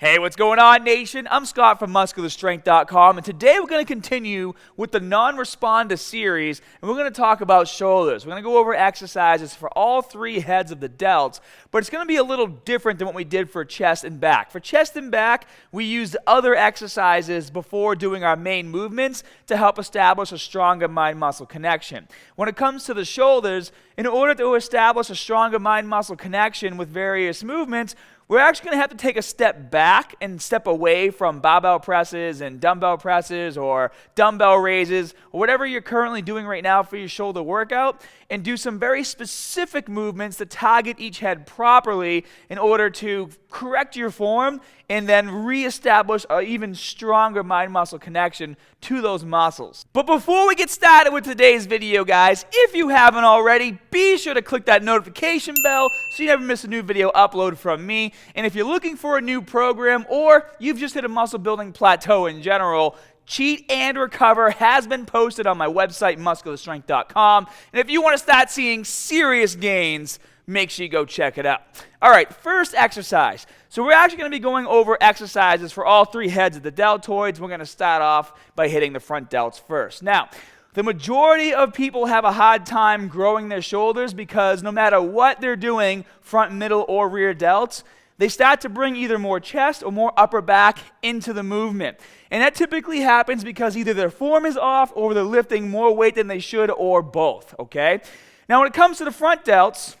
Hey, what's going on, nation? I'm Scott from MuscularStrength.com, and today we're going to continue with the non-responder series, and we're going to talk about shoulders. We're going to go over exercises for all three heads of the delts, but it's going to be a little different than what we did for chest and back. For chest and back, we used other exercises before doing our main movements to help establish a stronger mind-muscle connection. When it comes to the shoulders, in order to establish a stronger mind-muscle connection with various movements, we're actually going to have to take a step back and step away from barbell presses and dumbbell presses or dumbbell raises or whatever you're currently doing right now for your shoulder workout, and do some very specific movements to target each head properly in order to correct your form and then reestablish an even stronger mind-muscle connection to those muscles. But before we get started with today's video, guys, if you haven't already, be sure to click that notification bell so you never miss a new video upload from me. And if you're looking for a new program or you've just hit a muscle building plateau in general, Cheat and Recover has been posted on my website, MuscularStrength.com. And if you want to start seeing serious gains, make sure you go check it out. All right, first exercise. So we're actually going to be going over exercises for all three heads of the deltoids. We're going to start off by hitting the front delts first. Now, the majority of people have a hard time growing their shoulders because no matter what they're doing, front, middle, or rear delts, they start to bring either more chest or more upper back into the movement. And that typically happens because either their form is off or they're lifting more weight than they should, or both, okay? Now, when it comes to the front delts,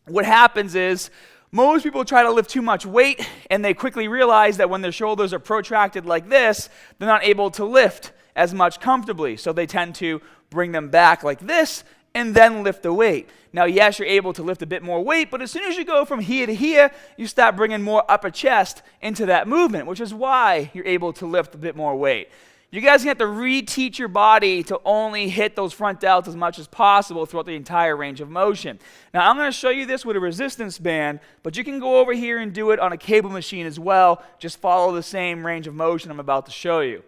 what happens is most people try to lift too much weight, and they quickly realize that when their shoulders are protracted like this, they're not able to lift as much comfortably. So they tend to bring them back like this and then lift the weight. Now, yes, you're able to lift a bit more weight, but as soon as you go from here to here, you start bringing more upper chest into that movement, which is why you're able to lift a bit more weight. You guys have to reteach your body to only hit those front delts as much as possible throughout the entire range of motion. Now, I'm going to show you this with a resistance band, but you can go over here and do it on a cable machine as well. Just follow the same range of motion I'm about to show you.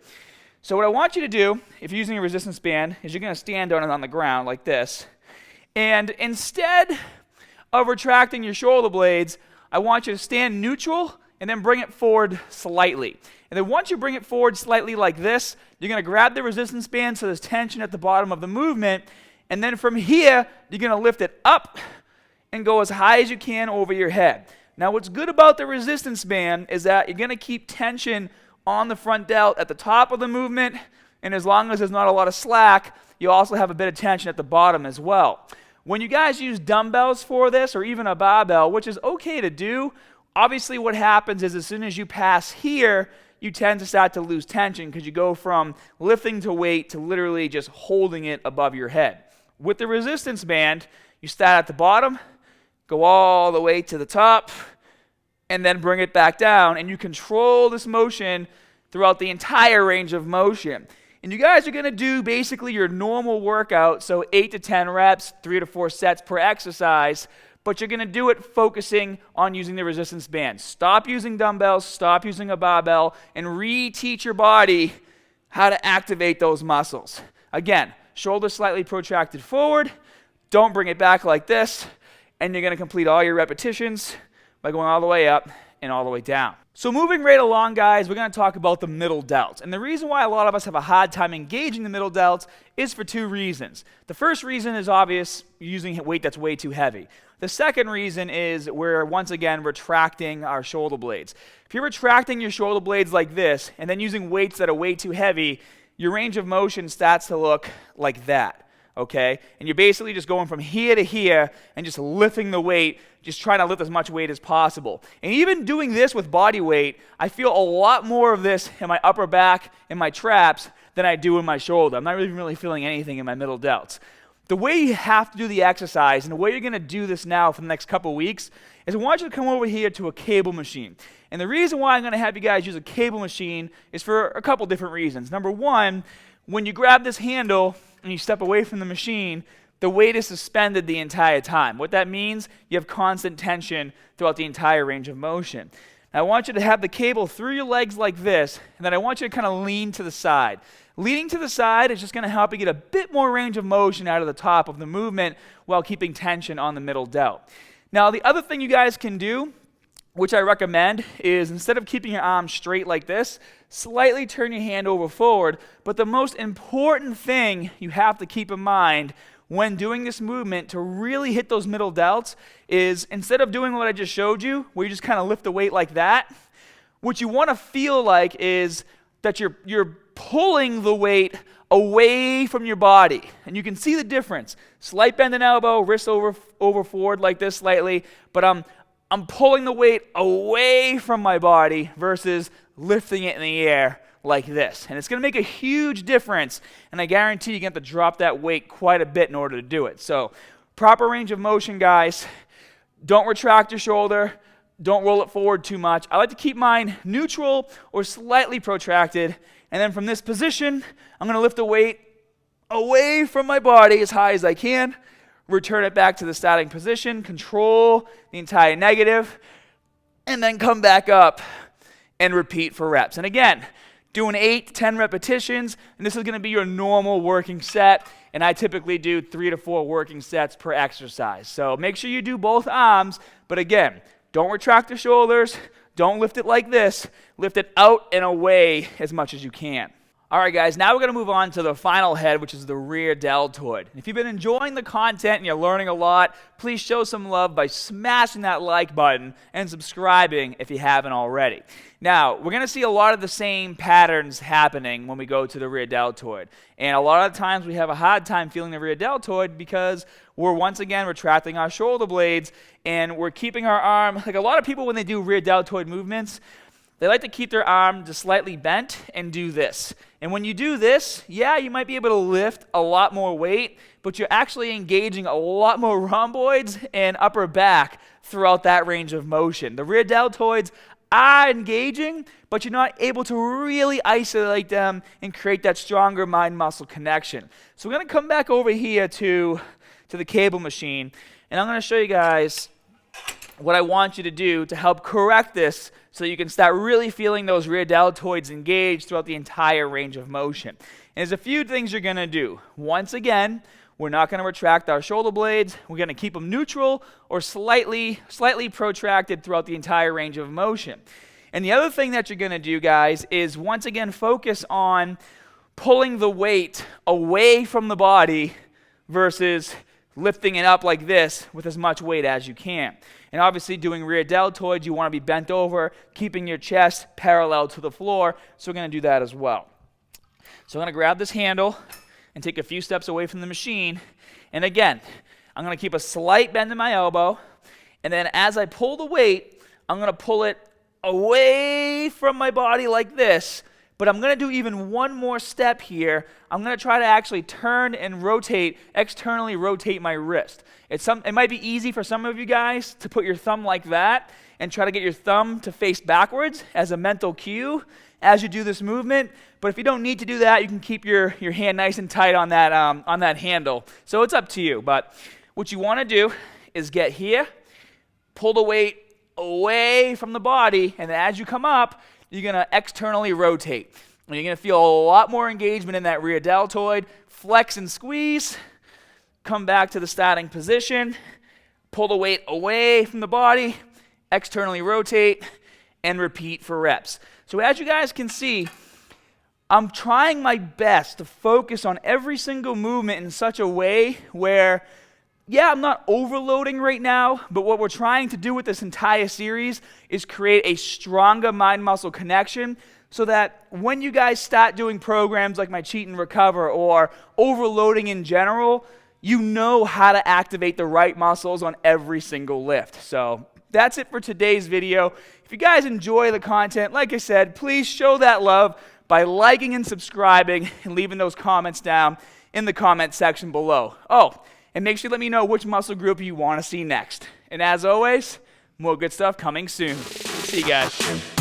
So what I want you to do, if you're using a resistance band, is you're going to stand on it on the ground like this. And instead of retracting your shoulder blades, I want you to stand neutral and then bring it forward slightly. And then once you bring it forward slightly like this, you're going to grab the resistance band so there's tension at the bottom of the movement. And then from here, you're going to lift it up and go as high as you can over your head. Now, what's good about the resistance band is that you're going to keep tension on the front delt at the top of the movement, and as long as there's not a lot of slack, you also have a bit of tension at the bottom as well. When you guys use dumbbells for this, or even a barbell, which is okay to do, obviously what happens is as soon as you pass here, you tend to start to lose tension because you go from lifting to weight to literally just holding it above your head. With the resistance band, you start at the bottom, go all the way to the top, and then bring it back down, and you control this motion throughout the entire range of motion. And you guys are going to do basically your normal workout, so 8 to 10 reps, 3 to 4 sets per exercise, but you're going to do it focusing on using the resistance band. Stop using dumbbells, stop using a barbell, and reteach your body how to activate those muscles. Again, shoulders slightly protracted forward, don't bring it back like this, and you're going to complete all your repetitions by going all the way up and all the way down. So moving right along, guys, we're going to talk about the middle delts. And the reason why a lot of us have a hard time engaging the middle delts is for two reasons. The first reason is obvious, using weight that's way too heavy. The second reason is we're, once again, retracting our shoulder blades. If you're retracting your shoulder blades like this and then using weights that are way too heavy, your range of motion starts to look like that. Okay, and you're basically just going from here to here and just lifting the weight, just trying to lift as much weight as possible. And even doing this with body weight, I feel a lot more of this in my upper back and my traps than I do in my shoulder. I'm not really feeling anything in my middle delts. The way you have to do the exercise and the way you're going to do this now for the next couple weeks is I want you to come over here to a cable machine. And the reason why I'm going to have you guys use a cable machine is for a couple different reasons. Number one, when you grab this handle and you step away from the machine, the weight is suspended the entire time. What that means, you have constant tension throughout the entire range of motion. Now, I want you to have the cable through your legs like this, and then I want you to kind of lean to the side. Leaning to the side is just going to help you get a bit more range of motion out of the top of the movement while keeping tension on the middle delt. Now, the other thing you guys can do which I recommend, is instead of keeping your arm straight like this, slightly turn your hand over forward. But the most important thing you have to keep in mind when doing this movement to really hit those middle delts is instead of doing what I just showed you, where you just kind of lift the weight like that, what you want to feel like is that you're pulling the weight away from your body. And you can see the difference. Slight bend in elbow, wrist over forward like this slightly, but I'm pulling the weight away from my body versus lifting it in the air like this. And it's going to make a huge difference, and I guarantee you're going to have to drop that weight quite a bit in order to do it. So proper range of motion, guys. Don't retract your shoulder. Don't roll it forward too much. I like to keep mine neutral or slightly protracted, and then from this position, I'm going to lift the weight away from my body as high as I can, return it back to the starting position, control the entire negative, and then come back up and repeat for reps. And again, doing 8 to 10 repetitions, and this is going to be your normal working set, and I typically do 3 to 4 working sets per exercise. So make sure you do both arms, but again, don't retract the shoulders, don't lift it like this, lift it out and away as much as you can. All right, guys, now we're going to move on to the final head, which is the rear deltoid. If you've been enjoying the content and you're learning a lot, please show some love by smashing that like button and subscribing if you haven't already. Now, we're going to see a lot of the same patterns happening when we go to the rear deltoid. And a lot of the times we have a hard time feeling the rear deltoid because we're once again retracting our shoulder blades and we're keeping our arm, like a lot of people when they do rear deltoid movements, they like to keep their arm just slightly bent and do this. And when you do this, yeah, you might be able to lift a lot more weight, but you're actually engaging a lot more rhomboids and upper back throughout that range of motion. The rear deltoids are engaging, but you're not able to really isolate them and create that stronger mind-muscle connection. So we're going to come back over here to the cable machine, and I'm going to show you guys what I want you to do to help correct this so you can start really feeling those rear deltoids engaged throughout the entire range of motion. And there's a few things you're going to do. Once again, we're not going to retract our shoulder blades. We're going to keep them neutral or slightly protracted throughout the entire range of motion. And the other thing that you're going to do, guys, is once again focus on pulling the weight away from the body versus lifting it up like this with as much weight as you can. And obviously doing rear deltoids, you want to be bent over, keeping your chest parallel to the floor, so we're going to do that as well. So I'm going to grab this handle and take a few steps away from the machine, and again, I'm going to keep a slight bend in my elbow, and then as I pull the weight, I'm going to pull it away from my body like this, but I'm going to do even one more step here. I'm going to try to actually turn and rotate, externally rotate my wrist. It might be easy for some of you guys to put your thumb like that and try to get your thumb to face backwards as a mental cue as you do this movement. But if you don't need to do that, you can keep your hand nice and tight on that handle. So it's up to you. But what you want to do is get here, pull the weight away from the body, and then as you come up, you're going to externally rotate. And you're going to feel a lot more engagement in that rear deltoid. Flex and squeeze. Come back to the starting position. Pull the weight away from the body. Externally rotate. And repeat for reps. So as you guys can see, I'm trying my best to focus on every single movement in such a way where, yeah, I'm not overloading right now, but what we're trying to do with this entire series is create a stronger mind-muscle connection so that when you guys start doing programs like my Cheat and Recover or overloading in general, you know how to activate the right muscles on every single lift. So that's it for today's video. If you guys enjoy the content, like I said, please show that love by liking and subscribing and leaving those comments down in the comment section below. Oh, and make sure to let me know which muscle group you want to see next. And as always, more good stuff coming soon. See you guys.